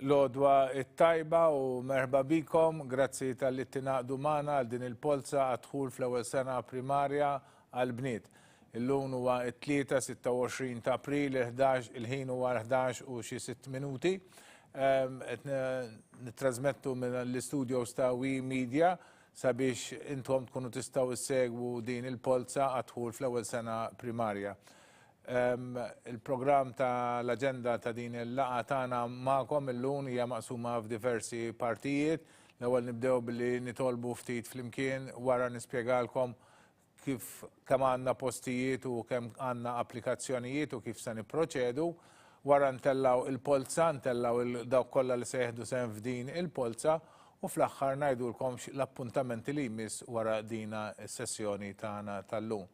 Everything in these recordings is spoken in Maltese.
Lodwa it-tajba u merħba bikom, grazzi tal-li tinaqdu magħna għal din il-polza għadħul fl-ewwel sena primarja għal bniet. Illum huwa t-tlieta 26 ta' April, il-ħin huwa 11 u xi 6 minuti. Nittrażmettu minn l-istudios ta' Wi Media sabiex intom tkunu tistgħu issegwu din il-polza għadħul fl-ewwel sena primarja. Il-programm ta' l-agenda ta' din il-laqa tagħna magħkom illum hija maqsuma f'diversi partijiet. L-ewwel nibdew billi nitolbu ftit flimkien wara nispjegalkom kif kemm għandna postijiet u kemm għandna applikazzjonijiet u kif se nipproċedu. Wara ntellaw il-polza, ntellaw dawk kollha li se jieħdu sehem f'din il-polza u fl-aħħar ngħidulkom l-appuntamenti li jmiss wara dina s-sessjoni tagħna tal-lum.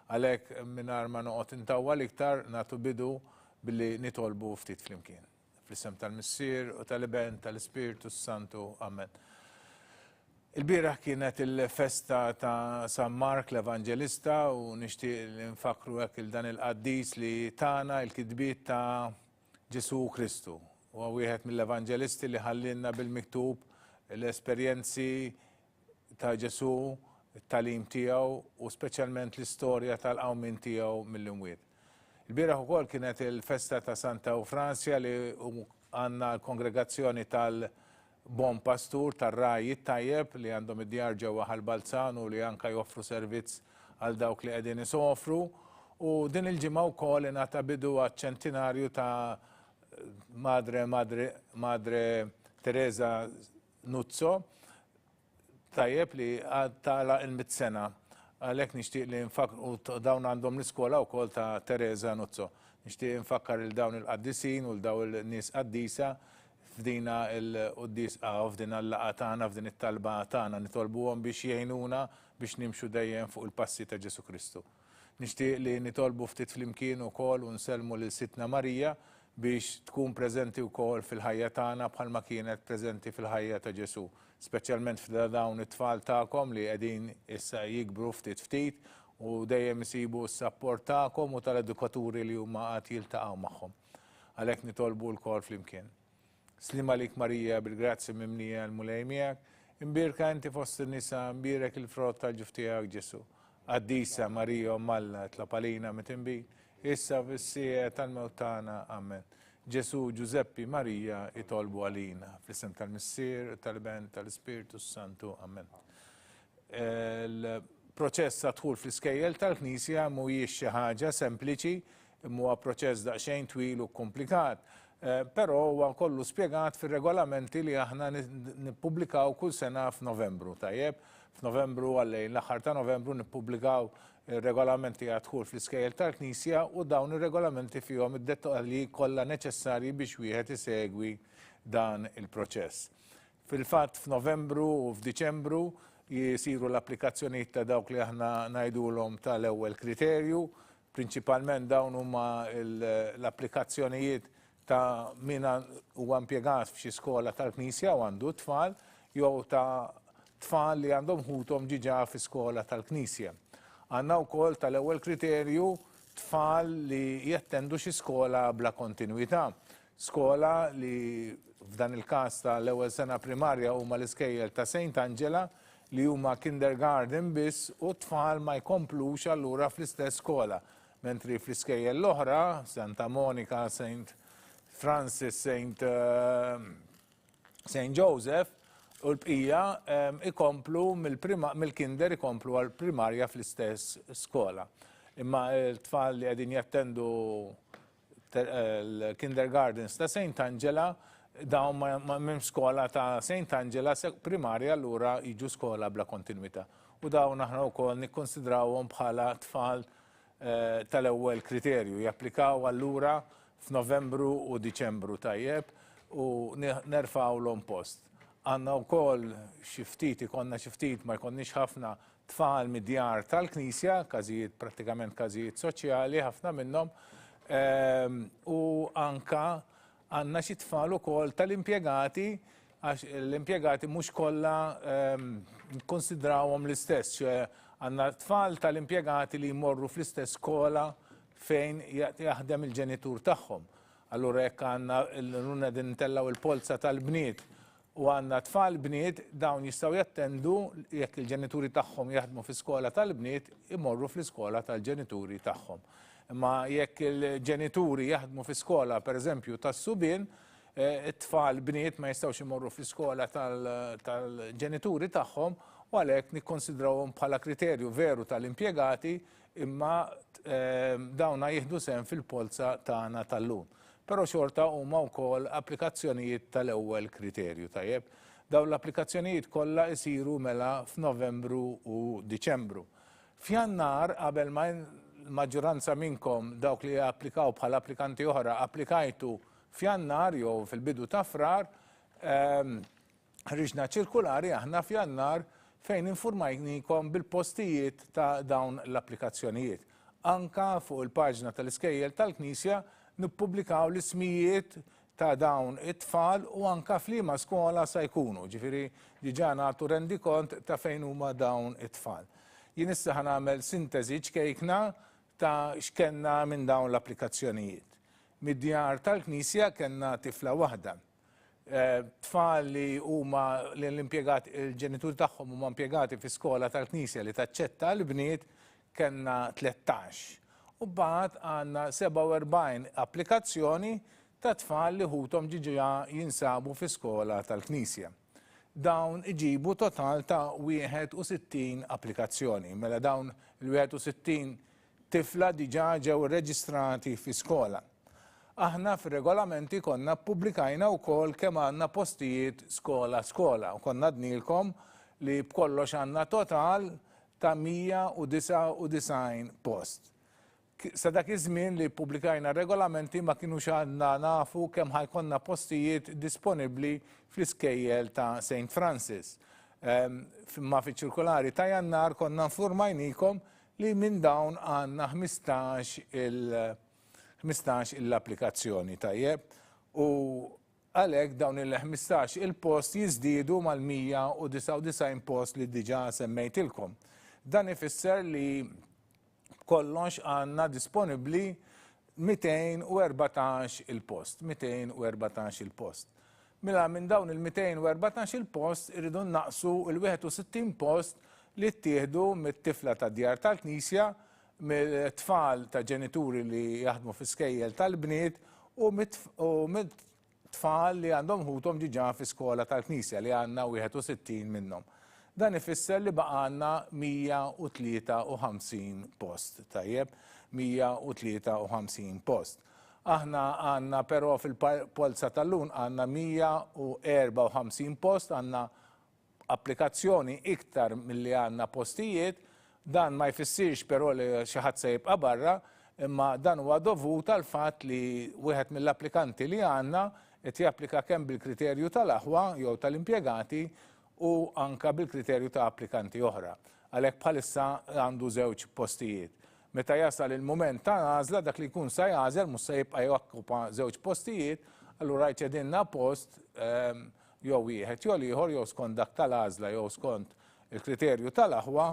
Għalhekk mingħajr ma noqgħod intawwal iktar nagħtu bidu billi nitolbu ftit flimkien. Fl-isem tal-Missier u tal-Iben tal-Ispiritu Santu. Amen. Il-bieraħ kienet il-festa ta' San Mark l-Evanġelista u nixtieq li nfakru hekk il-dan il-qaddis li tagħna il-kitbiet ta' Ġesu Kristu. Huwa wieħed mill-Evanġelisti li ħallilna bil-miktub l-esperjenzi ta' Ġesu, it-talim tiegħu u speċjalment l-istorja tal-qawmin tiegħu mill-imwiet. Il-bieraħ ukoll kienet il-festa ta' Santa Eufransja li għandna l-kongregazzjoni tal-Bon Pastur tar-Raj tajjeb li għandhom id-djar ġewwa Ħalbalzan u li anke joffru servizz għal dawk li qegħdin isofru. U din il-ġimgħa wkoll ingħata bidu għaċ-ċentinarju ta' Madre Teresa Nuzzo tajjeb li tala il-100 sena. Għalhekk nixtieq li nfakru dawn għandhom l-iskola wkoll ta' Teresa Nuzzo. Nixtieq nfakkar il dawn il-qaddisin u l-dawn il-nies qaddisa f'dina f'din il-laqgħa tagħna, f'din it-talba tagħna nitolbuhom biex jgħinuna biex nimxu dejjem fuq il-passi ta' Ġesu Kristu. Nixtieq li nitolbu ftit flimkien ukoll u nsellmu lil Sitna Marija biex tkun preżenti wkoll fil-ħajja tagħna bħalma kienet preżenti fil-ħajja ta' Ġesu, speċjalment f'dawn it-tfal tagħkom li qegħdin issa jikbru ftit u dejjem isibu s-sapport tagħkom u tal-edukaturi li huma qed jiltaqgħu magħhom. Għalhekk nitolbu lkoll flimkien. Slim għalik Marija bil-grazzi mimlija l-mulej miegħek, imbirka inti fost in-nisa, imbirek il-frott tal-ġuf tiegħek Ġesu. Qaddisa Marija Omm Alla tlab għalina mitinbin, issa fis-sija tal-mewt tagħna. Amen. Ġesu, Giuseppi, Marija jitolbu għalina. Fl-isem tal-Missier, tal-Ben, tal-Ispiritu Santu. Amen. Il-proċess ta' dħul fl-iskejjel tal-Knisja mhuwiex xi ħaġa sempliċi, huwa proċess daqsxejn twil u komplikat, però huwa kollu spjegat fir-regolamenti li aħna nippubblikaw kull sena f'Novembru. Tajjeb, f'Novembru għallejn l-aħħar ta' Novembru nippubblikaw ir-regolamenti għadħul fl-iskejjel tal-Knisja u dawn ir-regolamenti fihom id-dettalji kollha neċessarji biex wieħed isegwi dan il-proċess. Fil-fatt f'Novembru u f'Diċembru jisiru l-applikazzjonijiet ta' dawk li aħna ngħidulhom tal-ewwel kriterju, prinċipalment dawn huma l-applikazzjonijiet ta' min huwa impjegat f'xi skola tal-Knisja u għandu tfal jew ta' tfal li għandhom ħuthom ġiġa fi-skola tal-Knisja. Għandna wkoll tal-ewwel kriterju tfal li jattendu xi skola bla kontinwità. Skola li f'dan il-każ tal-ewwel sena primarja huma l-iskejjel ta' St. Angela li huma kindergarten biss u tfal ma jkomplux allura fl-istess skola. Mentri fl-iskejjel l-oħra, Santa Monica, St. Francis, St. Joseph, u l-bqija ikomplu mill-kinder ikomplu għal-primarja fl-istess skola. Imma l-tfal li qegħdin jattendu l-kindergardens ta' St. Angela dawn minn skola ta' St. Angela primarja allura jiġu skola bla kontinwità. U dawn aħna wkoll nikkonsidrawhom bħala tfal tal-ewwel kriterju. Japplikaw allura f'Novembru u Diċembru tajjeb u nerfgħulhom post. Għandna wkoll xi ftit ikollna xi ftit ma jkollniex ħafna tfal mid-djar tal-Knisja, prattikament każijiet soċjali, ħafna minnhom, u anka għandna xi tfal ukoll tal-impjegati għax l-impjegati mhux kollha nkonsidrawhom l-istess, għandna tfal tal-impjegati li jmorru fl-istess skola fejn jaħdem il-ġenitur tagħhom. Allura jekk għandna l-runa dintellaw il-polza tal-bniet u għandna tfal bniet, dawn jistgħu jattendu jekk il-ġenituri tagħhom jaħdmu fl-iskola tal-bniet, imorru fl-iskola tal-ġenituri tagħhom. Imma jekk il-ġenituri jaħdmu fl-iskola pereżempju tas-subien, it-tfal bniet ma jistgħux imorru fl-iskola tal-ġenituri tagħhom u għalhekk nikkonsidrawhom bħala kriterju veru tal-impjegati imma dawna jieħdu sehem fil-polza tagħna tal-lum. Però xorta huma wkoll applikazzjonijiet tal-ewwel kriterju tajjeb. Dawn l-applikazzjonijiet kollha jsiru mela f'Novembru u Diċembru. F'Jannar qabel ma l-maġġoranza minnkom dawk li applikaw bħala applikanti oħra applikajtu f'Jannar jew fil-bidu ta' frar, ħriġna ċirkulari aħna f'Jannar fejn informajnikom bil-postijiet ta' dawn l-applikazzjonijiet. Anka fuq il-paġna tal-iskejjel tal-Knisja nippubblikaw l-ismijiet ta' dawn it-tfal u anka f'liema skola sa jkunu, ġifieri diġà nagħtu rendikont ta' fejn huma dawn it-tfal. Jien issa ħanagħmel sintesi ċkejkna ta' x'kenna minn dawn l-applikazzjonijiet. Mid-djar tal-Knisja kellna tifla waħda. Tfal li huma l-impjegati il-ġenituri tagħhom huma impjegati fi skola tal-Knisja li taċċetta l-bniet kellna 13. U mbagħad għandna 47 applikazzjoni ta' tfal li ħuthom ġiġa jinsabu fi skola tal-Knisja. Dawn iġibu total ta' 61 applikazzjoni. Mela dawn il-61 tifla diġà ġew irreġistrati fi skola. Aħna fir-regolamenti konna ppubblikajna wkoll kemm għandna postijiet skola u konna dnilkom li b'kollox għandna total ta' 199 post. Sa dak iż-żmien li ppubblikajna regolamenti ma kinux għandna nafu kemm ħajkonna postijiet disponibbli fl-iskejjel ta' St. Francis. Ma fiċ-ċirkolari ta' Jannar konna informajnikom li minn dawn għandna 15 l-applikazzjoni tajjeb u għalhekk dawn il-15 il-post jiżdiedu mal-199 post li diġà semmejtilkom. Dan ifisser li kollox għandna disponibbli 214 il-post. 214 il-post. Mela minn dawn il-214 il-post irridu naqsu il-61 post li ttieħdu mit-tifla tad-djar tal-Knisja, mill-tfal ta' ġenituri li jaħdmu fl-iskejjel tal-bniet u mit-tfal li għandhom ħuthom ġiġa fi skola tal-Knisja li għandna 61 minnhom. Dan ifisser li baqgħanna 153 post, tajjeb, 153 post. Aħna għandna però fil-polza tal-lum għandna 154 post, għandna applikazzjoni iktar milli għandna postijiet, dan ma jfissirx però li xi ħadd se jibqa' barra, imma dan huwa dovut għal fatt li wieħed mill-applikanti li għandna qed japplika kemm bil-kriterju tal-aħwa jew tal-impjegati u anka bil-kriterju ta' applikanti oħra. Għalhekk bħalissa għandu żewġ postijiet. Meta jasal il-mument ta' għażla dak li jkun sa jagħżel mhux se jibqa' jokkupa żewġ postijiet, allura jċedilna post jew wieħed jew ieħor jew skont dak tal-għażla jew skont il-kriterju tal-aħwa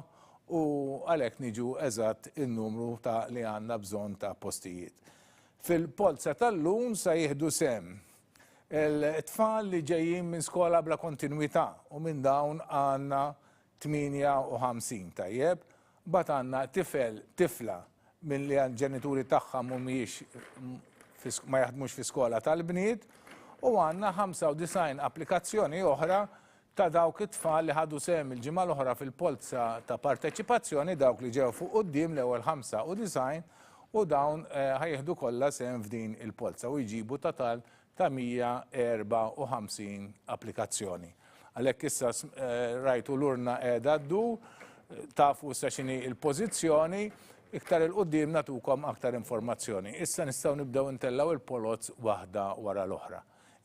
u għalhekk niġu eżatt in-numru ta' li għandna bżonn ta' postijiet. Fil-polza tal-lum se jieħdu sehem il-tfal li ġejjin minn skola bla kontinwità u minn dawn għandna 58 tajjeb, bat għandna tifla minn li għal-ġenituri tagħha mhumiex ma jaħdmux fi skola tal-bniet u għandna 95 applikazzjoni oħra ta' dawk it-tfal li ħadu sehem il-ġimgħa l-oħra fil-polza ta' parteċipazzjoni dawk li ġew fuq quddiem l-ewwel 95 u dawn ħajjeħdu kollha sehem f'din il-polza u jġibu total ta' 154 applikazzjoni. Għalhekk issa rajtu l-urna qiegħda ddu, tafu issa x'inhi l-pożizzjoni, iktar il-qudiem nagħtukom aktar informazzjoni. Issa nistgħu nibdew intellaw il-polozz waħda wara l-oħra.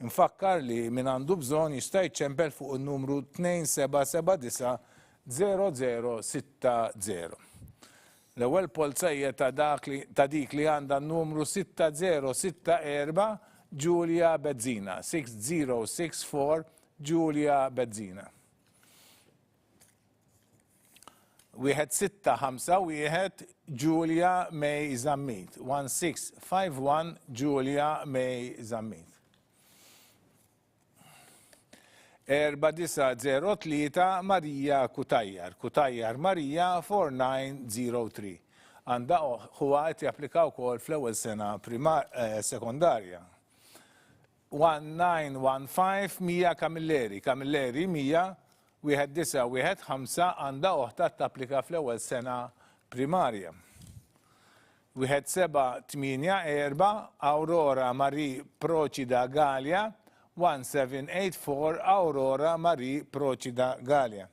Infakkar li min għandu bżonn jista' jċempel fuq in-numru 2779 0060. L-ewwel polza hija ta' dik li għandha n-numru 6064 Giulia Bezzina, 6064 Giulia Bezzina. Wieħed 6-5-1 Julia May Zammit. 1651 Julia May Zammit. 4903 Marija Kutajjar. Kutajjar Marija 4903. Għanda huwa qed japplika wkoll fl-ewwel sena sekondarja. 1915 Mija Kamilleri. Kamilleri Mija 1915 għanda oħta tapplika fl-ewwel sena primarja. 1784 Aurora Marie Procida Gallia. 1784 Aurora Marie Procida Gallia.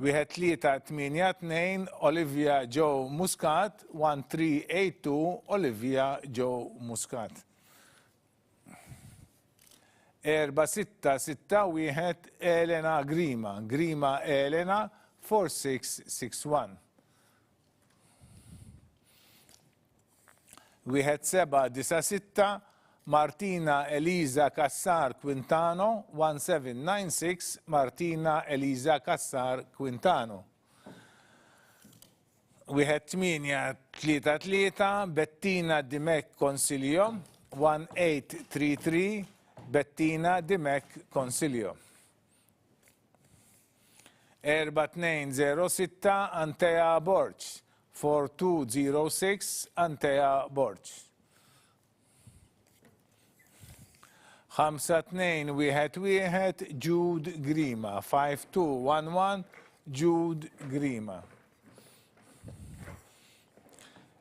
1382 Olivia Joe Muscat. 1382 Olivia Joe Muscat. 4661 Elena Grima. Grima Elena 4661. 1796 Martina Eliza Cassar Quintano. 1796 Martina Eliza Cassar Quintano. 1833 Bettina Dimek Consilio. 1833 Bettina Dimek Consilio. 4206 Antea Borch. 4206 Antea Borch. 5211 Jude Grima. 5211 Jude Grima.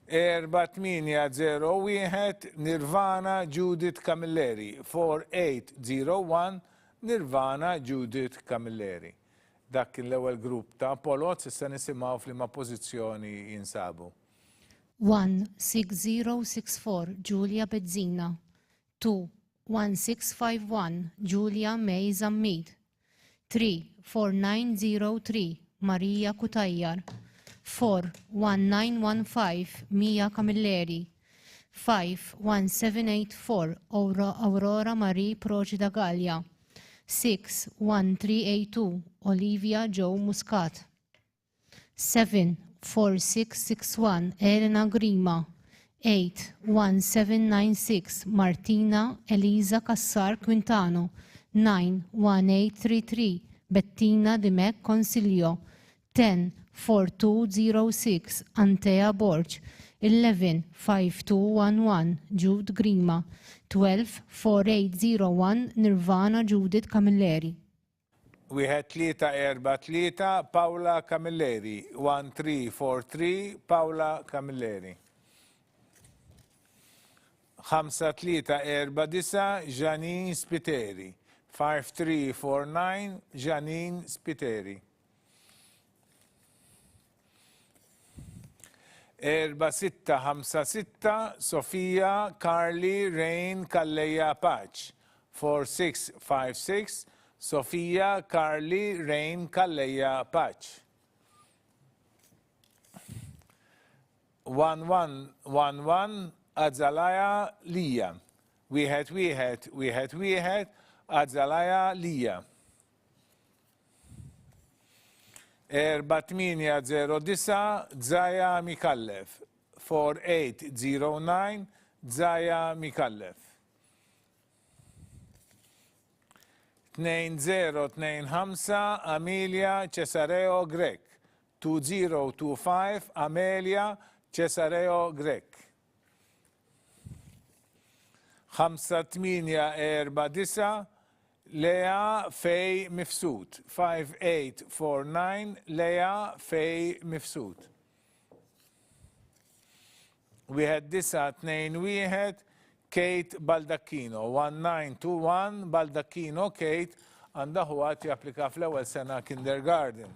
4801 Nirvana Judith Camilleri. 4801 Nirvana Judith Camilleri. Dak kien l-ewwel grupp ta' polot, issa nisimgħu f'liema pożizzjoni jinsabu. 16064 Julia Bezzina. 2 1651 Julia May Zammit. 3 4903 Marija Kutajjar. 4 1915 Mija Camilleri. 5 1784 Aurora Marie Procida Gallia. 6 1382 Olivia Joe Muscat. 7 4661 Elena Grima. 8 1796 Martina Eliza Cassar Quintano. 9 1833 Bettina Dimek Consilio. 10 4206 Antea Borch. 11 5211 Jude Grima. 12 4801 Nirvana Judith Camilleri. 1343 Paola Camilleri. 1343 Paola Camilleri. 5349 Janine Spiteri. 5349 Janine Spiteri. 4656 Sofia Carly Rain Kalleja Paċ. 4656 Sofia Carly Rain Kalleja Paċ. 1111 Azalaya Lija. 111 Azalaya Lija. 4809 Zaya Mikallef. 4809 Zaya Mikallef. 2025 Amelia Cesareo Grek. 2025 Amelia Cesareo Grek. 5849 Lea Fej Mifsud. 5849 Lea Fej Mifsud. 1921 Kate Baldacchino. 1921 Baldacchino Kate għandha huwa japplika fl-ewwel sena kindergarten.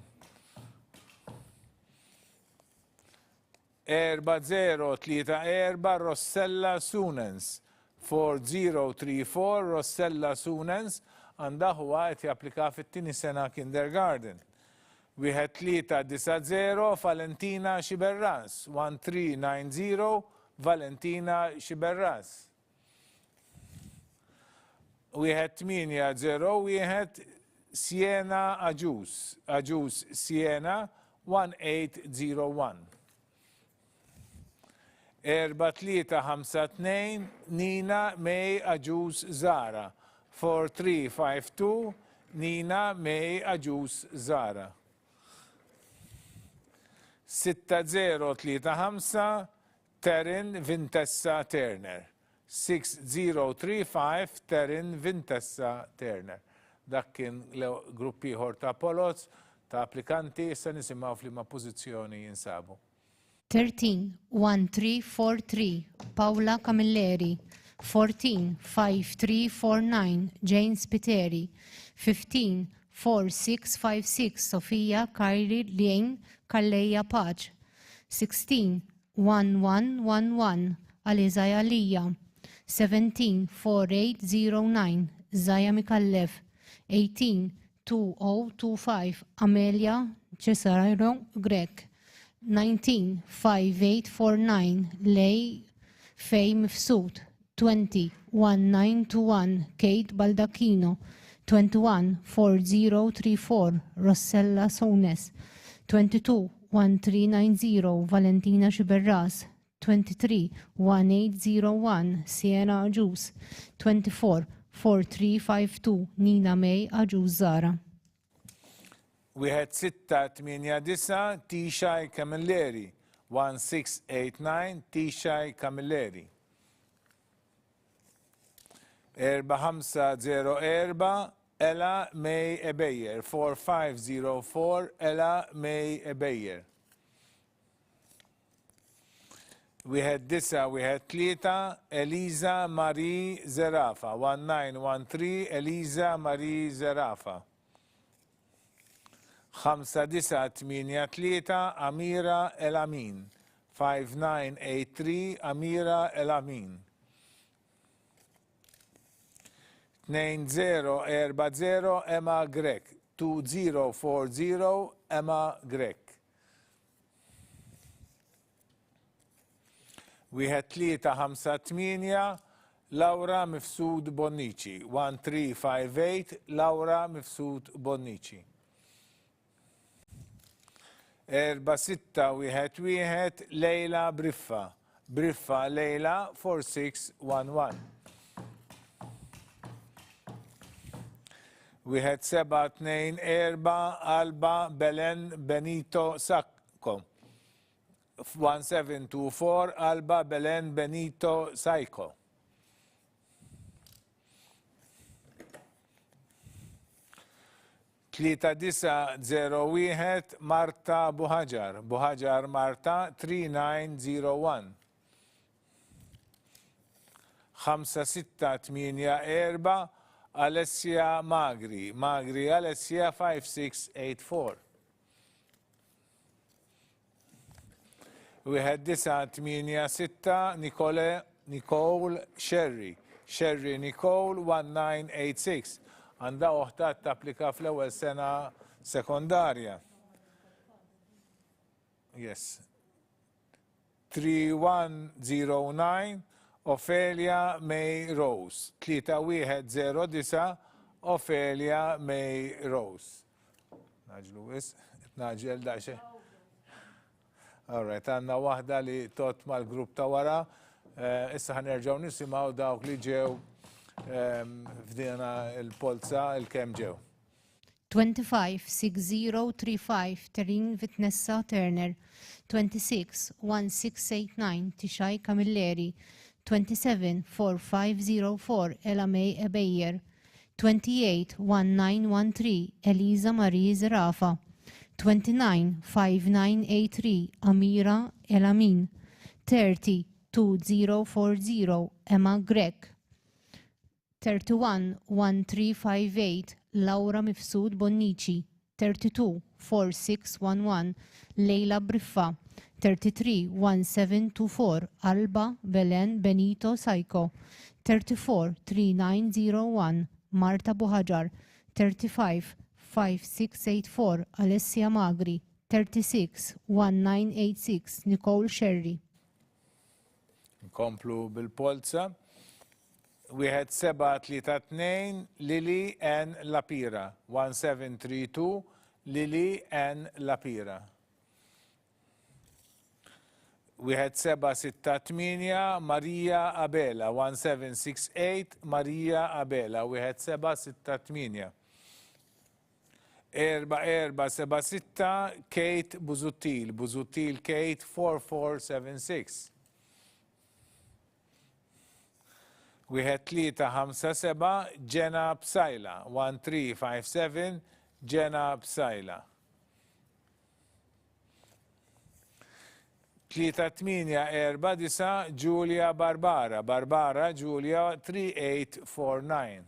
4034 Rossella Sunens. 4034 Rossella Sunens għandha huwa japplika fit-tieni sena kindergarten. 1390 Valentina Xiberras. 1390 Valentina Xiberras. 1801 Siena Aġus Siena 1801. 4352 Nina May Aġus Zara 4352 Nina May Aġus Zara. 6035 Terin Vintessa Turner 6035 Terin Vintessa Turner. Dak kien gruppi ieħor ta' polots ta' applikanti issa nisimgħu f'liema pożizzjoni jinsabu. 13-1343 Paula Camilleri 14-5349 Jane Spiteri 15-4656 Sofia Kairi Lien Kalleja Paċ 16-1111 Alizaja Lija 17-4809 Zaja Mikallef 18-2025 Amelia Cesarero Grek 19-5849 Lej Fej Mifsud 20-1921 Kate Baldacchino 21-4034 Rossella Sones 22-1390 Valentina Xiberras 23-1801 Siena Aġus 24-4352 Nina May Aġus Zara. Wieħed 689 Tixaj Camilleri 1689 Tixaj Camilleri. 4504 Ella May Ebeyer 4504 Ella May Ebeyer. Wieħed 913 Eliza Marie Zerafa 1913 Eliza Marie Zerafa. 5983 Amira El Amin 5983 Amira El Amin. 2040 Emma Grek 2040 Emma Grek. Wieħed 358 Laura Mifsud Bonnici 1358 Laura Mifsud Bonnici. 4611 Lejla Briffa Lejla 4611. Wieħed 724 Alba Belen Benito Sacco 1724 Alba Belen Benito Saico. 3901 Marta Buhajar Marta 3901. 5684 Alessia Magri Alessia 5684. Wieħed 986 Nicole Sherry Nicole 1986. Għandha oħta tapplika fl-ewwel sena sekondarja. Yes. 3109 Ophelia May Rose. 3109 Ophelia May Rose. Naġlu wis, naġel daċe. Alright, għanna wahda li tot mal-grupp ta' wara. Issa ħanerġaw nisimaw dawk li ġew f'dina il-polza il-kem ġew. 25-6035 Terin Vitnessa Turner 26-1689 Tixaj Camilleri 27-4504 Ella May Ebeyer 28-1913 Eliza Marie Zerafa 29-5983 Amira Elamin 30-2040 Emma Grek 31-1358 Laura Mifsud Bonnici 32-4611 Lejla Briffa 33-1724 Alba Belen Benito Saico 34-3901 Marta Buhajar 35-5684 Alessia Magri 36-1986 Nicole Sherry. Nkomplu bil-polza. Wieħed 7-3-2 Lily N. Lapira. 1732 Lily N. Lapira. Wieħed 7-6-8 Maria Abela. 1768 Maria Abela. Wieħed 7-6-8. 4-4-7-6 Kate Buzuttil. Buzuttil Kate 4476. Wieħed 3-5-7 Jenna Psajla. 1357 Jenna Psajla. 3-8-4-9 Giulia Barbara. Barbara Giulia 3849.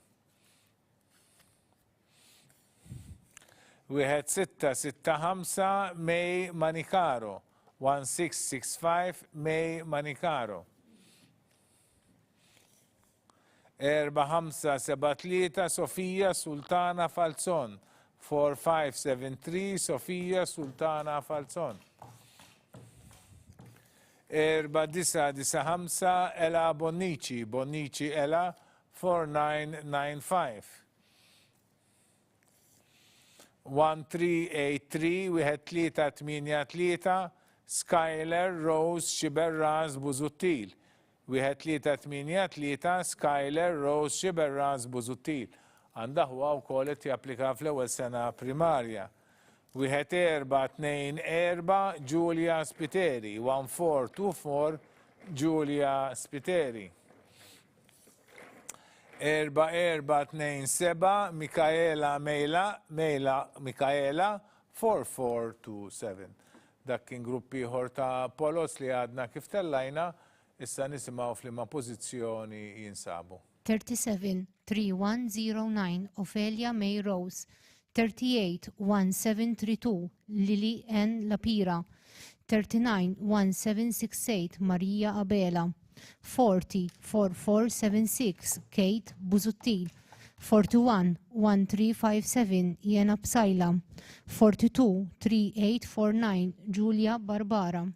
Wieħed 6-6-5 May Manicaro. 1665 May Manicaro. 4-5-7-3 Sofia Sultana Falzon. 4573 Sofia Sultana Falzon. 4-9-9-5 Ela Bonnici. Bonnici Ela 4995. 1383 wieħed 3-8-3 Skyler Rose Xiberraz Buzuttil. Wieħed 3-8-3 Skyler Rose Xiberraz Buzuttil. Għandha huwa wkoll qed japplika fl-ewwel sena primarja. Wieħed 4-2-4 Giulia Spiteri. 1424 Giulia Spiteri. 4-4-2-7 Mikaela Mejla. Mejla Mikaela 4427. Dak kien gruppi ieħor ta' polos li għadna kif tellajna, issa nisimgħu f'liema pożizzjoni jinsabu. 37-3109 Ophelia May Rose. 38-1732 Lily N. Lapira. 39-1768 Maria Abela. 40-4476 Kate Buzuttil. 41-1357 Jenna Psajla. 42-3849 Giulia Barbara.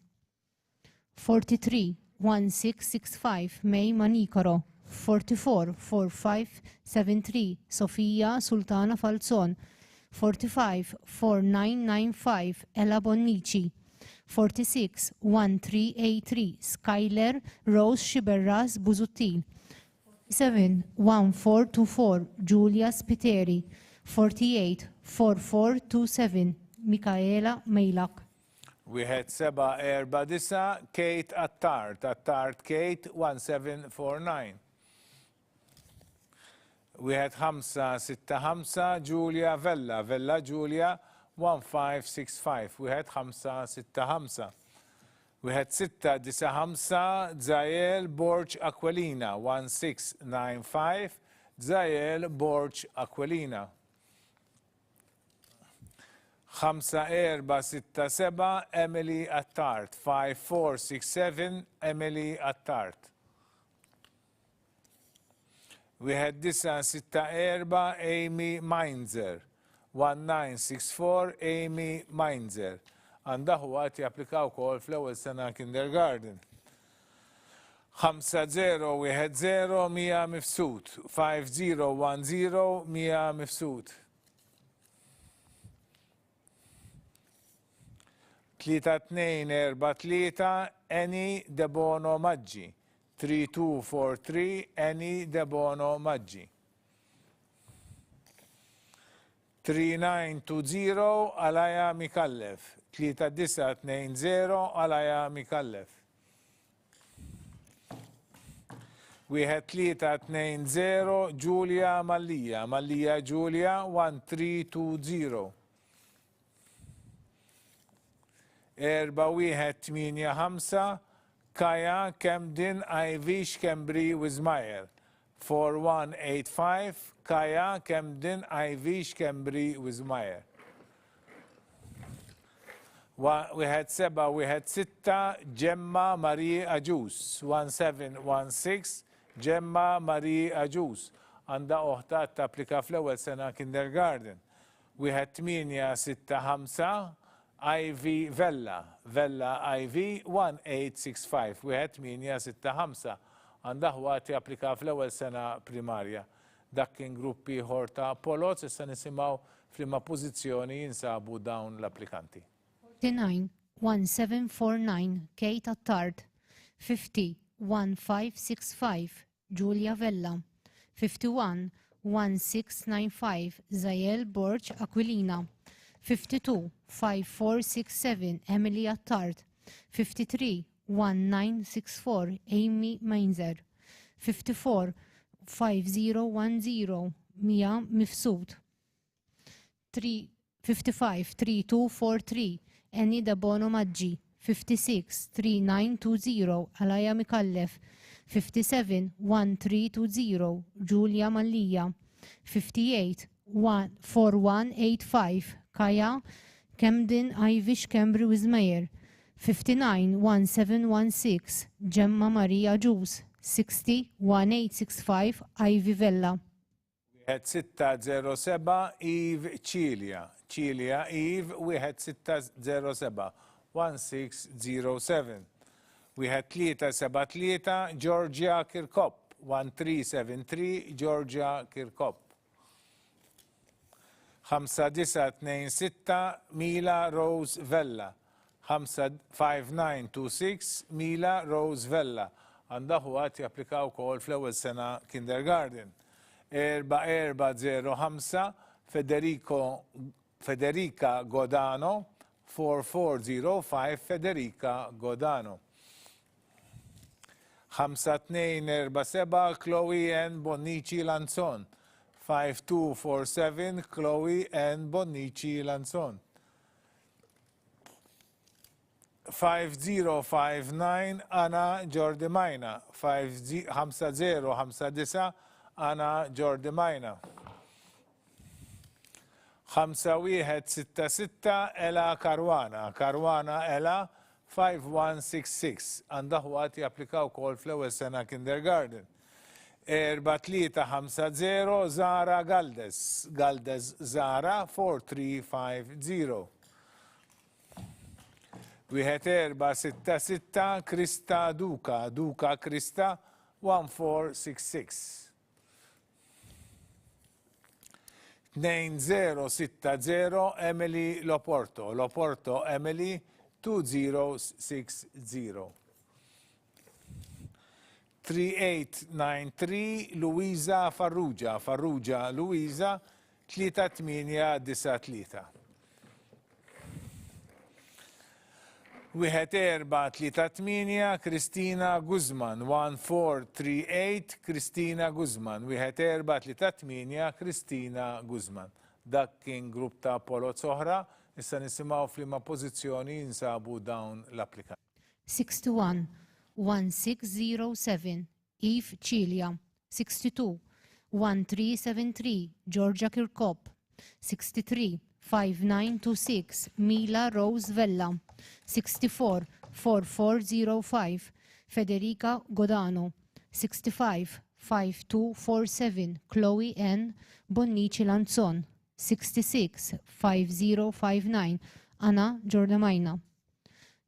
43-1665 May Manicaro. 44-4573 Sofia Sultana Falzon. 45-4995 Ella Bonnici. 46-1383 Skyler Rose Xiberraz Buzuttil. 47-1424 Giulia Spiteri. 48-4427 Mikaela Mejlak. Wieħed 7-4-9 Kate Attard. Attard Kate 1749. Wieħed 5-6-5 Giulia Vella. Vella Giulia 1565. Wieħed 5-6-5. Wieħed 6-9-5 Zael Borg Aquilina. 1695 Zael Borg Aquilina. 5-4-6-7 Emily Attard. 5467 Emily Attard. Wieħed 9-6-4 Amy Mainzer. 1964 Amy Mainzer. Għandha huwa qed japplika wkoll fl-ewwel sena kindergarten. 5-0-1-0 Mija Mifsud. 5010 Mija Mifsud. 3-2-4-3 Eni Debono Maggi. 3243 Eni Debono Maggi. 3920 Alaja Mikallef. 3920 Alaja Mikallef. Wieħed 3-2-0 Giulia Mallija. Mallija Giulia 1320. 4-1-8-5 Kaja Camden Ivy Kembri Wismayer. 4185 Kaja Camden Ivy Kembri Wismayer. Wieħed 7-1-6 Gemma Marie Aġus. 1716 Gemma Marie Aġus. Għandha oħta tapplika fl-ewwel sena kindergarten. Wieħed 8-6-5 Ivy Vella. Vella Ivy 1865. Wieħed 8-6-5 għandha ħwat japplika fl-ewwel sena primarja. Dak kien gruppi ieħor ta' Polozz, issa nisimgħu f'liema pożizzjoni jinsabu dawn l-applikanti. 49-1749 Kate Attard, 50-1565 Giulia Vella, 51-1695 Zael Borch Aquilina, 52-5467 Emily Attard, 53-1964 Amy Mainzer, 54-5010 Mia Mifsud, 55-3243 Annie Dabono Maggi, 56-3920 Alaya Mikallef, 57-1320 Giulia Mallia, 58-4185 Kaya Camden Ivish Cambry Wismayer, 59-1716 Gemma Maria Juice, 60-1865 Ivy Vella. 1607 Eve Cilia. Cilia Eve 1607 1607. 373 Georgia Kirkop 1373 Georgia Kirkop. 5926 Mila Rose Vella 5926 Mila Rose Vella. Għandaħu għat japplikaw kol fl-ewwel sena kindergarten. 4405 Federica Godano 4405 Federica Godano. 5247 Chloe N. Bonnici Lanzon 5247 Chloe N. Bonnici Lanzon. 5059 Anna Giordemina 5059 Anna Giordemina. 5166 Ela Karwana Ela 5166 għandaħu għat japplikaw kol fl-ewwel sena kindergarten. 4350 Zara Galdes Zara 4350. 1466 Krista Duka Krista 1466. 2060 Emily Loporto Emily 2060. 3893 Luisa Farrugia Luisa 3893. 1438 Kristina Guzman 1438 Kristina Guzman 1438 Kristina Guzman. Dak kien grupp ta' Polozz oħra, issa nisimgħu f'liema pożizzjoni jinsabu dawn l-applikanti. 61-1607 Eve Cilia, 62-1373 Georgia Kirkop, 63-5926 Mila Rose Vella, 64-4405 Federica Godano, 65-5247 Chloe N. Bonnici Lanzon, 66-5059 Anna Giordemina,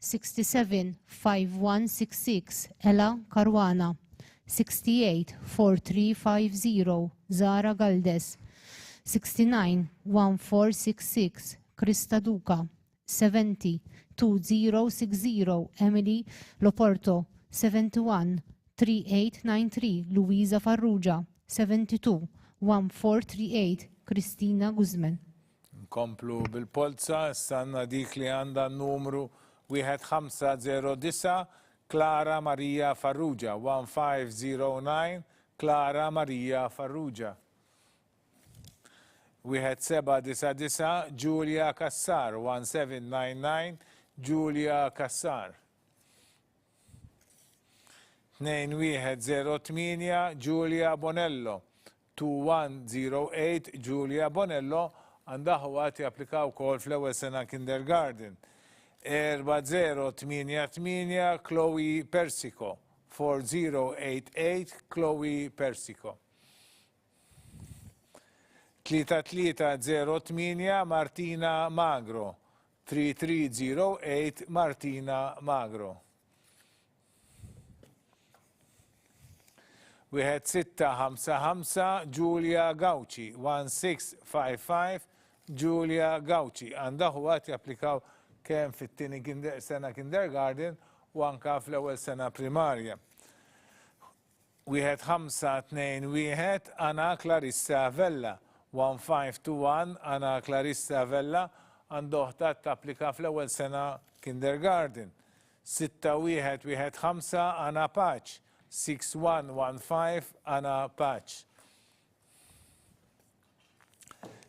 67-5166 Ella Caruana, 68-4350 Zara Galdes, 69-1466 Krista Duca, 70-2060 Emily Loporto, 71-3893 Luisa Farrugia, 72-1438 Kristina Guzman. Nkomplu bil-polza, sanna dik li għanda numru 1509 Clara Maria Farrugia, 1509 Clara Maria Farrugia. 1799 Giulia Cassar, 1799 Giulia Cassar. 2108 Giulia Bonello, 2108 Giulia Bonello, għandaħu għati applikaw kol fl-ewwel sena kindergarten. 4088 Chloe Persico, 4088 Chloe Persico. 3308 Martina Magro, 3308 Martina Magro. Wieħed 655 Giulia Gauci. 1655 Giulia Gauci. Għandha huwat japplikaw kemm fit-tieni sena kindergarten u anka fl-ewwel sena primarja. Wieħed 521 Anna Clarissa Vella. 1521 Anna Clarissa Vella għandoħta tapplika fl-ewwel sena kindergarten. 6115 Anna Paċ. 6115 Anna Paċ.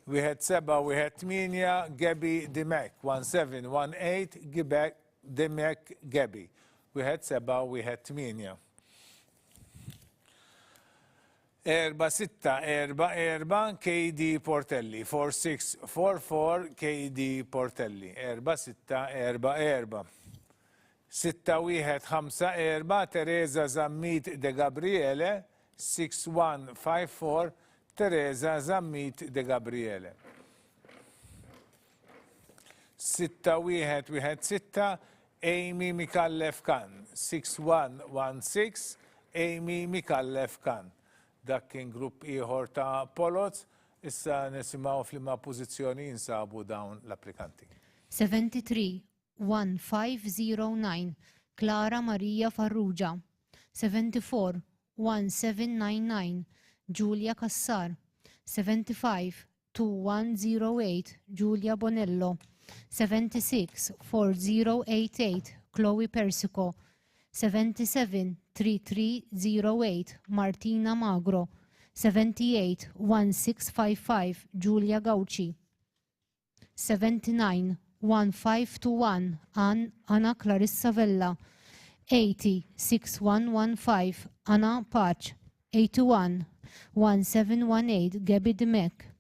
Wieħed 718 Gebi Dimek. 1718 Dimek Gebi. Wieħed 718. 4644 KD Portelli. 4644 KD Portelli. 4644. 6154 Teresa Zammit de Gabriele. 6154 Teresa Zammit de Gabriele. 6116 Amy Mikallef Khan. 6116 Amy Mikallef Khan. Dak kien grupp ieħor ta' Polots, issa nisimgħu f'liema pożizzjoni jinsabu dawn l-applikanti. 73-1509 Clara Maria Farrugia. 74-1799 Giulia Cassar. 75-2108 Giulia Bonello. 76-4088 Chloe Persico. 77-3308 Martina Magro. 78-1655 Giulia Gauci. 79-1521 Anna Clarissa Vella. 80-6115 Anna Paċ. 81-1718 Gebi Dimek.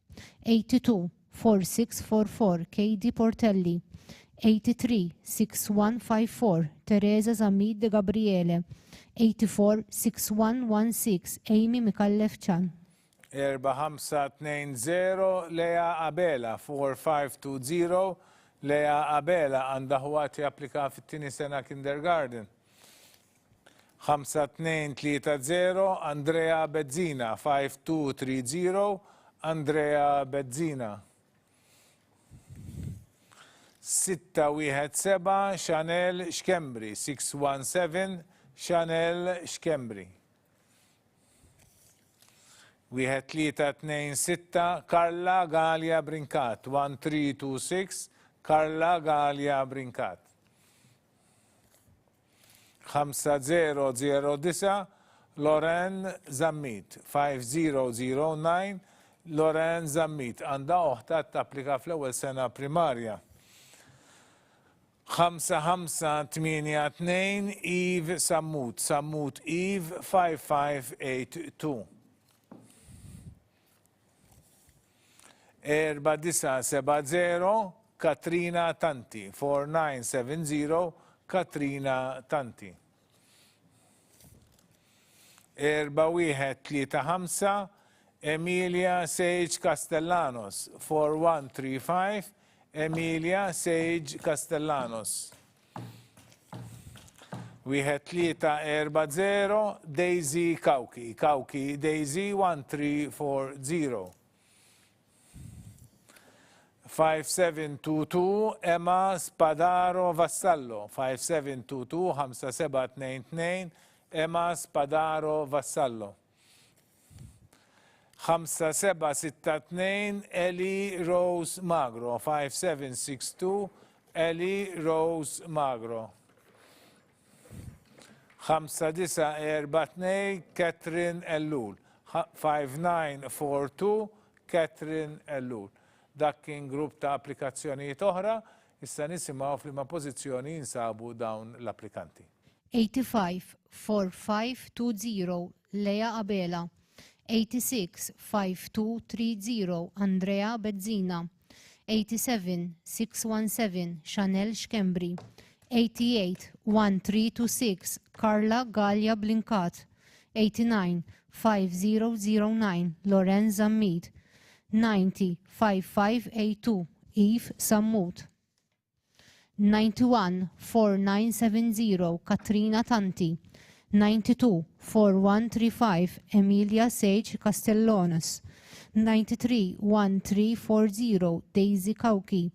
82-4644 KD Portelli. 83-6154 Teresa Zammit de Gabriele. 84-6116 Amy Mikallef Chan. 4520 Lea Abela. 4520 Lea Abela għandha ħwati applika fit-tieni sena kindergarten. 5230 Andrea Bezzina. 5230 Andrea Bezzina. 617 Chanel Xkembri. 617 Chanel Xkembri. 1326 Carla Galia Brincat. 1326 Carla Galia Brincat. 5009 Loren Zammit. 5009 Loren Zammit. Għandha oħta tapplika fl-ewwel sena primarja. 5582 Eve Sammut. Sammut Eve 5582. 4970 Katrina Tanti. 4970 Katrina Tanti. 4135 Emilia Sage Castellanos. 4135 Emilia Sage Castellanos. 1340 Daisy Kauki. Kauki Daisy 1340. 5722 Emma Spadaro Vassallo. 5722 5722 Emma Spadaro Vassallo. 5762 Eli Rose Magro. 5762 Eli Rose Magro. 5942 Catherine Ellul. 5942 Catherine Ellul. Dak kien grupp ta' applikazzjonijiet oħra, issa nisimgħu f'liema pożizzjoni jinsabu dawn l-applikanti. 85-4520 Lea Abela. 86-5230 Andrea Bezzina. 87-617 Chanel Xkembri. 88-1326 Carla Galia Blincat. 89-5009 Loren Zammit. 90-5582 Eve Sammut. 91-4970 Katrina Tanti. 924135 Emilia Sage Castellonis, 931340 Daisy Kauki,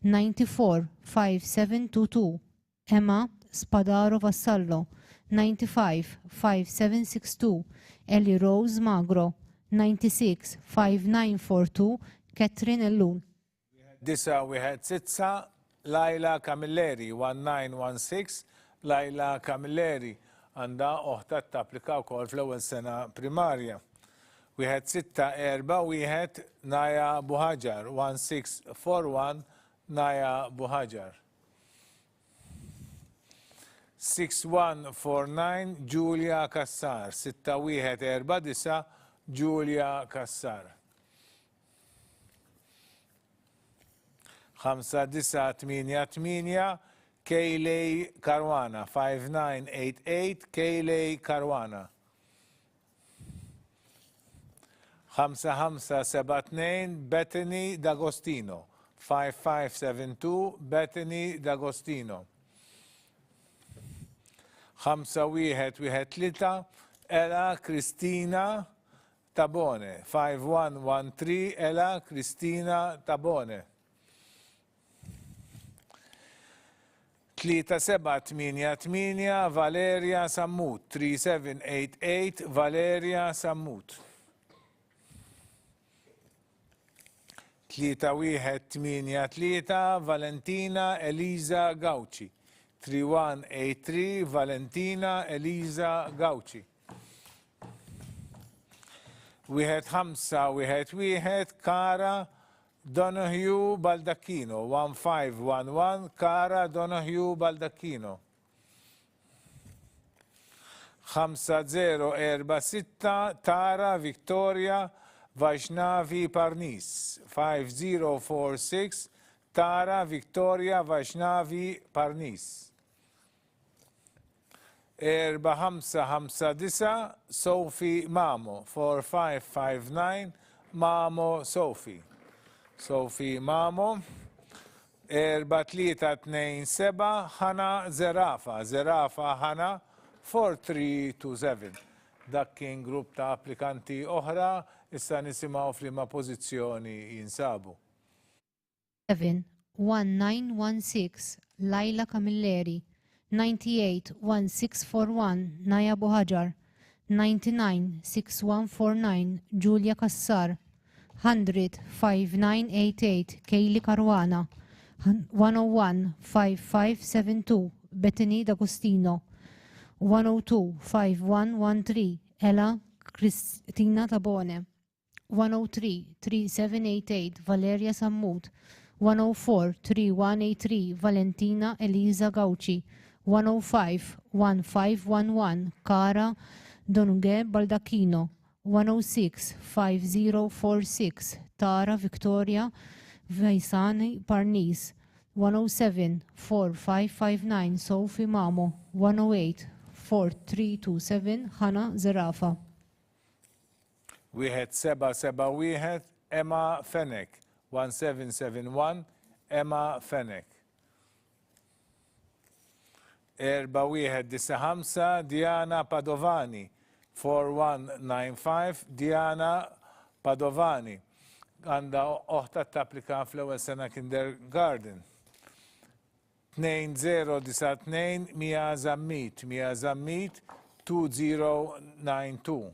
945722 Emma Spadaro Vassallo, 955762 Ellie Rose Magro, 965942 Catherine Ellun. Disa wieħed sitsa Laila Camilleri 1916. Laila Camilleri għandha oħta tapplika wkoll fl-ewwel sena primarja. Wieħed sitta erba' wieħed Naja Buħaġar 1641 Naja Buħaġar. 6149 Giulia Kassar 6149 Giulia Kassar. 5988 Kayleigh Caruana 5988 Kayleigh Caruana. 5572 Bethany D'Agostino 5572 Bethany D'Agostino. 5113 Ella Cristina Tabone 5113 Ella Cristina Tabone. 3788 Valeria Sammut 3788 Valeria Sammut. 3183 Valentina Eliza Gauci 3183 Valentina Eliza Gauci. 1511 Cara Donahue Baldacchino 1511 Cara Donahue Baldacchino. 5046 Tara Victoria Vaishnavi Parnis 5046 Tara Victoria Vaishnavi Parnis. 4559 Sophie Mamo 4559 Mamo Sophie. Sophie Mamo. 4327 Hana Zerafa. Zerafa Hana 4327. Dak kien grupp ta' applikanti oħra, issa nisimgħu f'liema pożizzjoni jinsabu. 1916 Laila Camilleri, 981641 Naya Buhajar, 996149 Giulia Kassar, 1005988 Kayleigh Caruana, 1015572 Bethany D'Agostino, 1025113 Ella Cristina Tabone, 1033788 Valeria Sammut, 1043183 Valentina Eliza Gauci, 1051511 Cara Donunge Baldacchino, 1065046 Tara Victoria Vaisani Parnis, 1074559 Sophie Mamo, 1084327 Hana Zerafa. 1771 Emma Fenech 1771 Emma Fenech. 4195 Diana Padovani 4195 Diana Padovani. Għanda oħta tapplika fl-ewwel sena kindergarten. 2092 Mia Zammit 2092.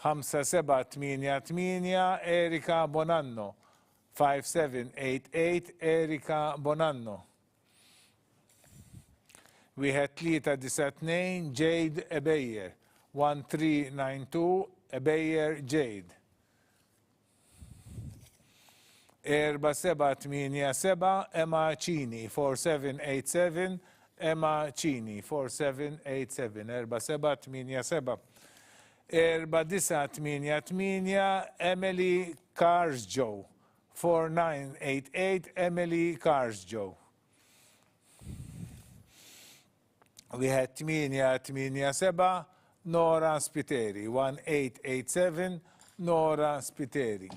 5788 Erika Bonanno 5788 Erika Bonanno. 1392 Jade Ebeyer 1392 Ebeyer Jade. 4787 Emma Cini 4787 Emma Cini 4787 4787. 4988 Emily Carsjoe 4988 Emily Carsjoe. 1887 Nora Spiteri 1887 Nora Spiteri.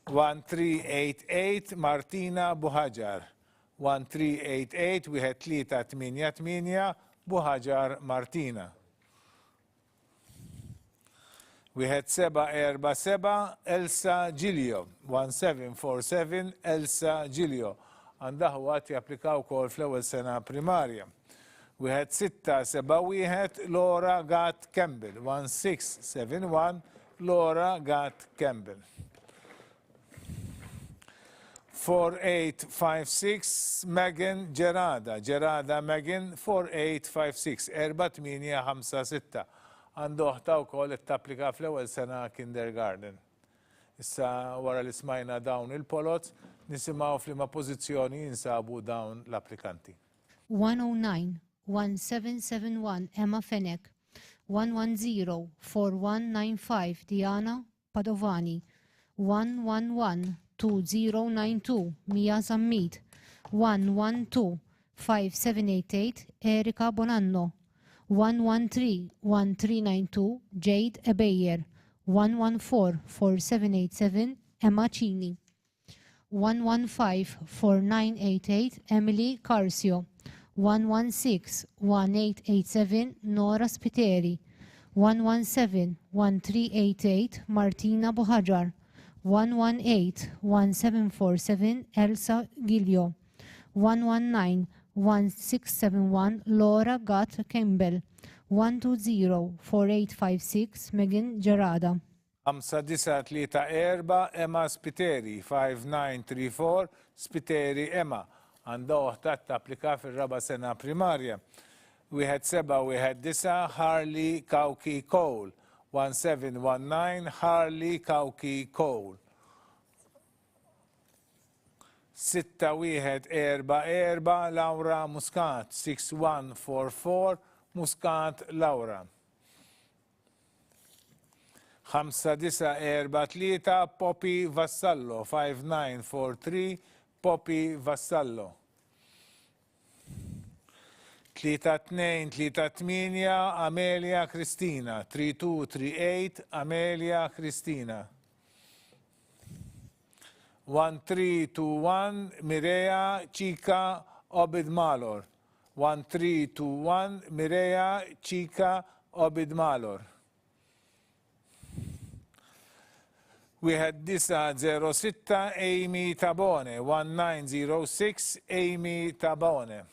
1388 Martina Buhajar 1388 wieħed 388 Buħaġar Martina. Wieħed 747 Elsa Giglio, 1747 Elsa Giglio. Għandaħu għat japplikaw kol fl-ewwel sena primarja. Wieħed 671 Laura Gatt Campbell, 1671 Laura Gatt Campbell. 4856 Megan Gerada, Gerada Megan 4856, 4856. Għandu uħta wkoll it-tapplika fl-ewwel sena kindergarten. Issa wara li smajna dawn il-polots, nisimgħu f'liema pożizzjoni jinsabu dawn l-applikanti. 109 1771 Emma Fenek, 110 4195 Diana Padovani, 111 2092 Mia Zammit, 112 5788 Erika Bonanno, 113-1392 Jade Ebeyer, 114-4787 Emma Cini, 115-4988 Emily Carcio, 116-1887 Nora Spiteri, 117-1388 Martina Buħaġar, 118-1747 Elsa Giglio, 119-1671 Laura Gatt Campbell, 120-4856 Megan Gerada. 5934 Emma Spiteri, 5934 Spiteri Emma. Għandha oħta tapplika fil-raba sena primarja. Wieħed 719 Harley Kauki Cole, 1719 Harley Kauki Cole. 6144 Laura Muscat, 6144 Muscat Laura. 5943 Poppy Vassallo, 5943 Poppy Vassallo. 3238 Amelia Cristina, 3238 Amelia Cristina. 1321 Mireya Chica Obid Malor, 1321 Mireya Chica Obid Malor. Wieħed 906 Amy Tabone, 1906 Amy Tabone.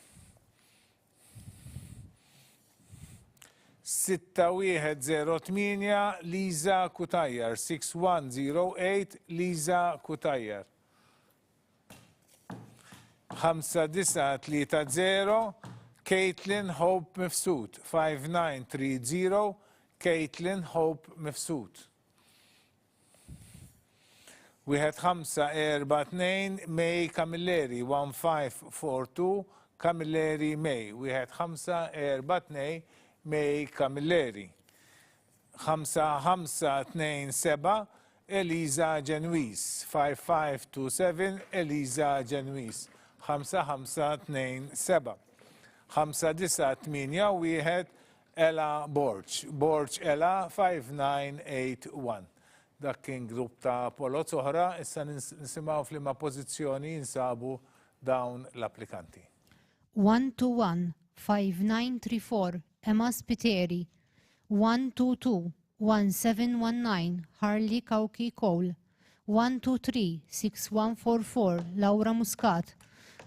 6108 Liza Kutajjar, 6108 Liza Kutajjar. 5930 Caitlin Hope Mifsud, 5930 Caitlin Hope Mifsud. Wieħed 542 May Camilleri, 1542 Camilleri May. Wieħed 542 May Camilleri. 5527 Eliza Genuis, 5527 Eliza Genuis. 5527. 5981 Ella Borch, Borch Ella 5981. Dak kien grupp ta' polot oħra, issa nisimgħu f'liema pożizzjoni jinsabu dawn l-applikanti. 121 5934 Emma Spiteri, 122 1719 Harley Kauki Cole, 123 6144 Laura Muscat,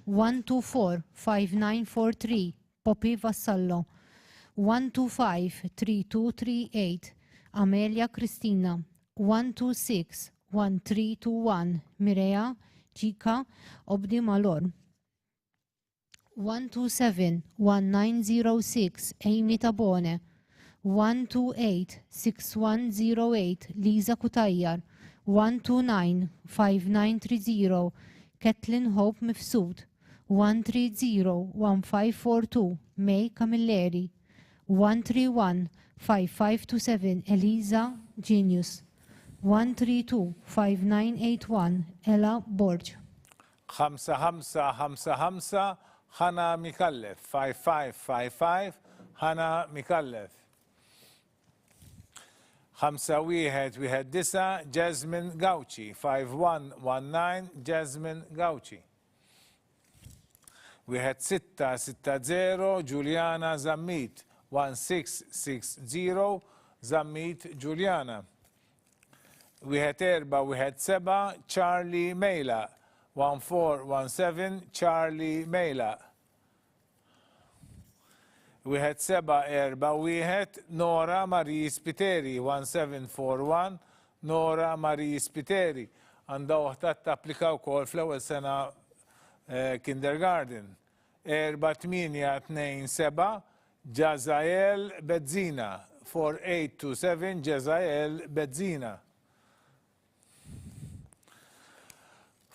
124 5943 Poppy Vassallo, 125 3238 Amelia Cristina, 126-1321 Mireya Chica Obdi Malor, 127-1906 Amy Tabone, 128-6108 Liza Kutajjar, 129-5930 Kathleen Hope Mifsud, 130-1542 May Camilleri, 131-5527 Eliza Genius, 132-5981 Ella Borch. 5555 Hana Mikallef, 5555 Hana Mikallef. 5119 Jasmine Gauci, 5119 Jasmine Gauci. Wieħed 6-6-0 Giuliana Zammit. 1660 Zammit Giuliana. Wieħed 4-1-7 Charlie Mejla. 1417 Charlie Mejla. Wieħed 7-4-1 Nora Marie Spiteri. 1741 Nora Marie Spiteri. Għandha waħda tapplika wkoll fl-ewwel sena kindergarten. 4-8-2-7 Jazael Bedzina. 4827 Jazael Bedzina.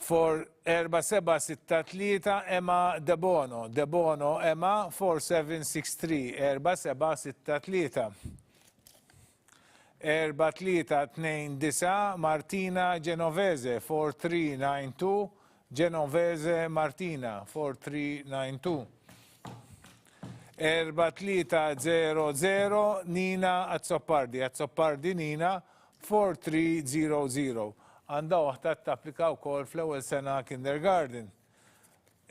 4-7-6-3 Emma Debono. Debono Emma. 4763 4-7-6-3. 4-3-2-9 Martina Genovese. 4392 Genovese Martina. 4392. 4-3-0-0 Nina Azzopardi. Azzopardi Nina. 4300. Għandha waħda tapplika wkoll fl-ewwel sena kindergarten.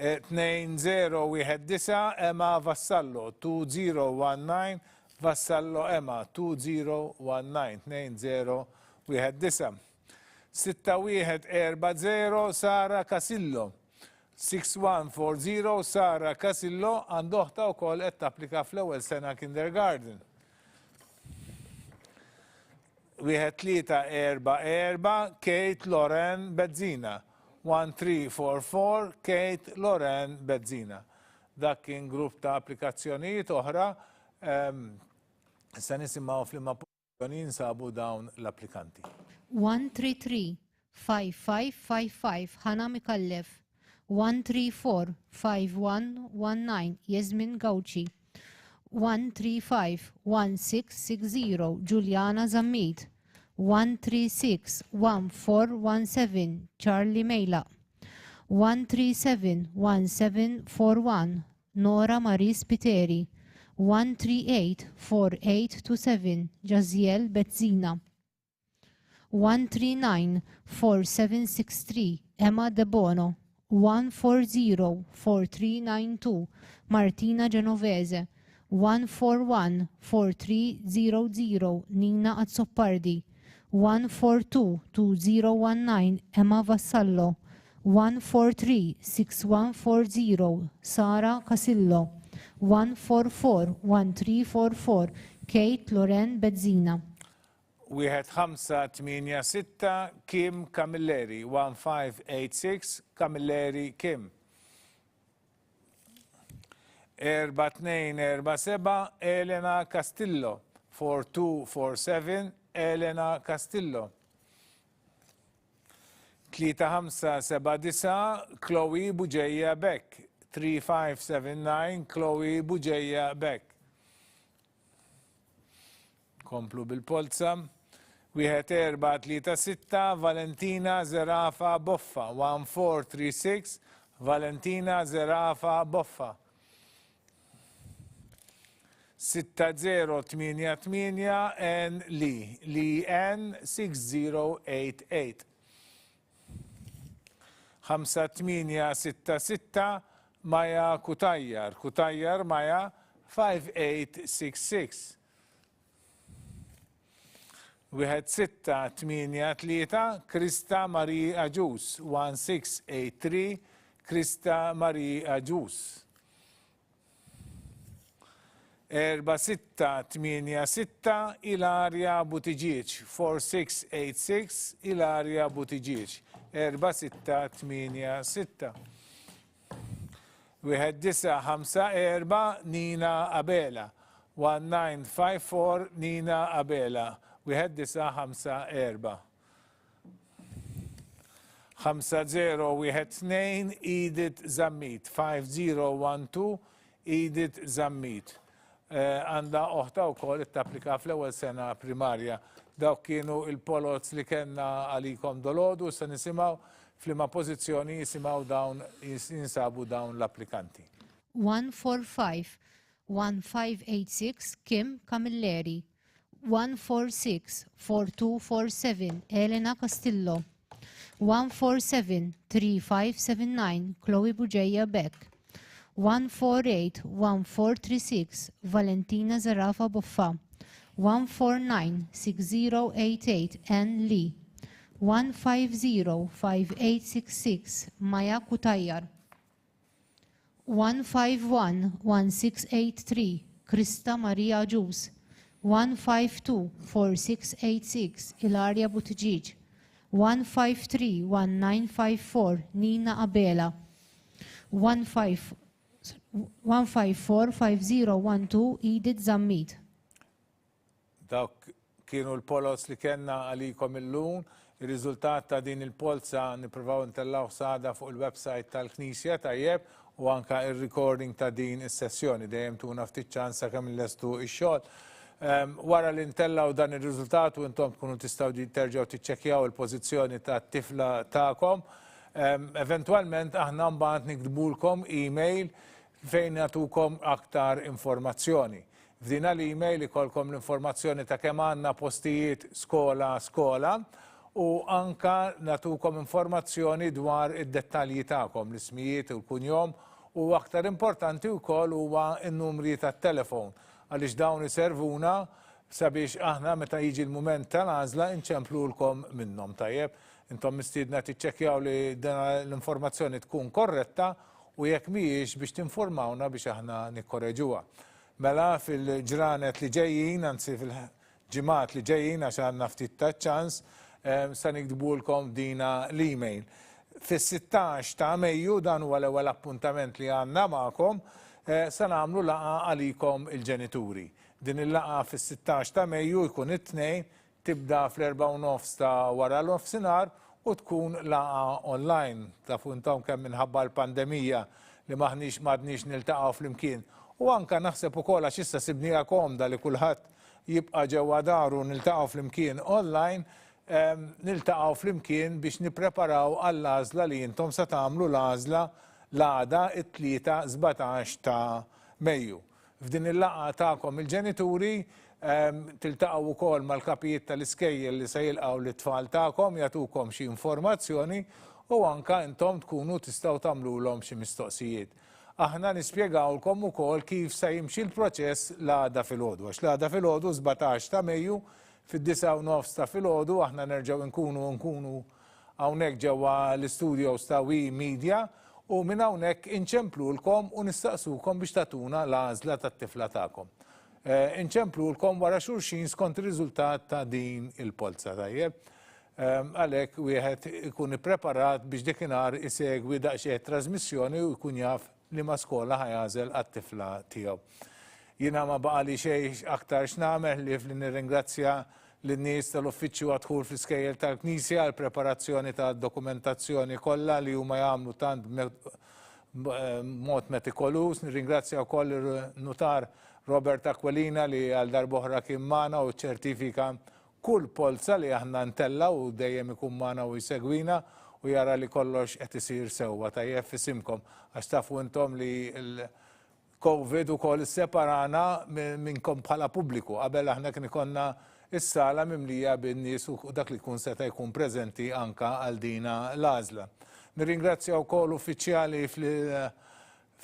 2-0-1-9 Emma Vassallo. 2019 Vassallo Emma. 2019 2-0-1-9. 6-1-4-0 Sara Casillo. 6140 Sara Casillo għandha waħda wkoll qed tapplika fl-ewwel sena kindergarten. 1-3-4-4 Kate Loren Bedzina. 1344 Kate Loren Bedzina. Dak kien grupp ta' applikazzjonijiet oħra. Issa nisimgħu fl-imma pożizzjoni jinsabu dawn l-applikanti. 133-5555 Ħana Mikallef. 134-5119 Yasmin Gawci. 135-1660 Giuliana Zammit. 136-1417 Charlie Mejla. 137-1741 Nora Marie Spiteri. 138-4827 Jaziel Bedzina. 139-4763 Emma Debono. 140-4392 Martina Genovese. 141-4300 Nina Azzopardi. 142-2019 Emma Vassallo. 143-6140 Sara Casillo. 144-1344 Kate Loren Bedzina. 1-5-8-6 Kim Camilleri. 1586 Camilleri Kim. 4-2-4-7 Elena Castillo. 4247 Elena Castillo. 3-5-7-9 Chloe Buġeja Beck. 3579 Chloe Buġeja Beck. Komplu bil-polza. 1-4-3-6 Valentina Zerafa Boffa. 1436 Valentina Zerafa Boffa. 6-0-8-8 N. Lee. Lee N. 6088. 5-8-6-6 Maja Kutajjar. Kutajjar Maja 5866. 1-6-8-3 Krista Marie Aġus. 1683 Krista Marie Aġus. 4-6-8-6 Ilaria Butiġiċ. 4686 Ilaria Butiġiċ. 4-6-8-6. 1-9-5-4 Nina Abela. 1954 Nina Abela. 1-9-5-4. 5-0-1-2 Edith Zammit. 5012 Edith Zammit. Għanda oħta wkoll tapplika fl-ewwel sena primarja. Dawk kienu il-polots li kellna għalikom dolodu, se nisimgħu fl-imma pożizzjoni jinsabu dawn l-applikanti. 145-1586 Kim Camilleri. 146-4247 Elena Castillo. 147-3579 Chloe Buġeja Beck. 148-1436 Valentina Zarafa Buffa, 149-6088 Ann Lee, 150-5866 Maya Kutayyar, 151-1683 Krista Maria Jus, 152-4686 Ilaria Buttigieg, 153-1954 Nina Abela, 154-5012 Edith Zammit. Dawk kienu l-polos li kellna għalikom illum. Ir-riżultat ta' din il-polza nippruvaw ntellaw sada fuq il-website tal-Knisja tajjeb u anka il-recording ta' din is-sessjoni dejjem tuna ftit ċans sakemmillestu x-xogħol. Wara li ntellaw dan ir-riżultat u intom tkunu tistgħu terġgħu tiċċekkjaw il-pożizzjoni tat-tifla tagħkom. Eventualment aħna mbagħad nikdbulkom email fejn nagħtukom aktar informazzjoni. F'din l-email ikolkom l-informazzjoni ta' kemm għandna postijiet skola u anka nagħtukom informazzjoni dwar id-dettalji tagħkom, l-ismijiet u l-kunjom u aktar importanti wkoll huwa n-numri tat-telefon għaliex dawn iservuna sabiex aħna meta jiġi l-mument tal-għażla inċemplulkom minnhom tajjeb. Intom mistiedna tiċċekkjaw li dan l-informazzjoni tkun korretta u jekk mhijiex biex tinformawna biex aħna nikkorreġuha. Mela fil-ġranet li ġejjin, anzi fil-ġimgħat li ġejjin għax għandna ftit ta' ċans, sa nikdbulkom dina l-email. Fis-16 ta' Mejju dan huwa l-ewwel appuntament li għandna magħkom sa nagħmlu laqgħa għalikom il-ġenituri. Din il-laqgħa fis-16 ta' Mejju jkun it-tnejn tibda fl-4:30 ta' wara l-nofsinhar u tkun laqgħa online. Tafu intom kemm minħabba l-pandemija li m'għadniex niltaqgħu flimkien. U anka naħseb ukoll għax issa sibnija komda li kulħadd jibqa' ġewwa daru niltaqgħu flimkien online, niltaqgħu flimkien biex nippreparaw għall-għażla li intom se tagħmlu l-għażla l-għada it-3 17 ta' Mejju. F'din il-laqgħa tagħkom il-ġenituri tiltaqgħu wkoll mal-kapijiet tal-iskejjel li se jilqgħu lit-tfal tagħkom jagħtukom xi informazzjoni u anka intom tkunu tistgħu tagħmluhom xi mistoqsijiet. Aħna nispjegawlkom ukoll kif se jimxi l-proċess l-għada filgħodu. Għax l-għada filgħodu 17 ta' Mejju fid-9:30 ta' filgħodu aħna nerġgħu nkunu hawnhekk ġewwa l-istudios ta' Wi Media u minn hawnhekk inċemplulkom u nistaqsukom biex tagħtuna l-għażla tat-tifla tagħkom. Inċemplulkom wara xulxin skont ir-riżultat ta' din il-polza tajjeb. Għalhekk wieħed ikun ippreparat biex dakinhar isegwi daqsxejn trasmissjoni u jkun jaf li ma skola ħajażel għat-tifla tiegħu. Jiena ma baqali xejn aktar x'nagħmel li nirringrazzja lin-nies tal-uffiċċju għadħul fl-iskejjel tal-Knisja għall preparazzjoni tad-dokumentazzjoni kollha li huma jagħmlu tant mod metikolus. Nirringrazzja wkoll ir-Nutar Robert Aquilina li għal darb'oħra kien magħna u ċertifika kull polza li aħna ntella u dejjem ikun magħna u jsegwina u jara li kollox qed isir sewwa tajjeb fisimkom għax tafu intom li l-COVID ukoll isseparana minnkom bħala pubbliku. Qabel aħna kien ikollna is-sala mimlija bin-nies u dak li jkun seta' jkun preżenti anka għal dina l-għażla. Nirringrazzja wkoll uffiċjali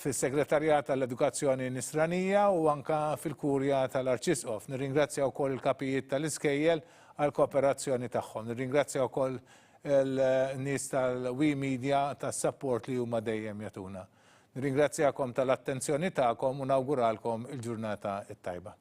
fis-Segretarjat tal-Edukazzjoni Nisranija u anka fil-Kurja tal-Arċisqof. Nirringrazzja wkoll il-kapijiet tal-iskejjel għall kooperazzjoni tagħhom. Nirringrazzja wkoll il-nies tal-Wi Media tas-support li huma dejjem jagħtuna. Nirringrazzjakom tal-attenzjoni tagħkom u nawguralkom il-ġurnata t-tajba.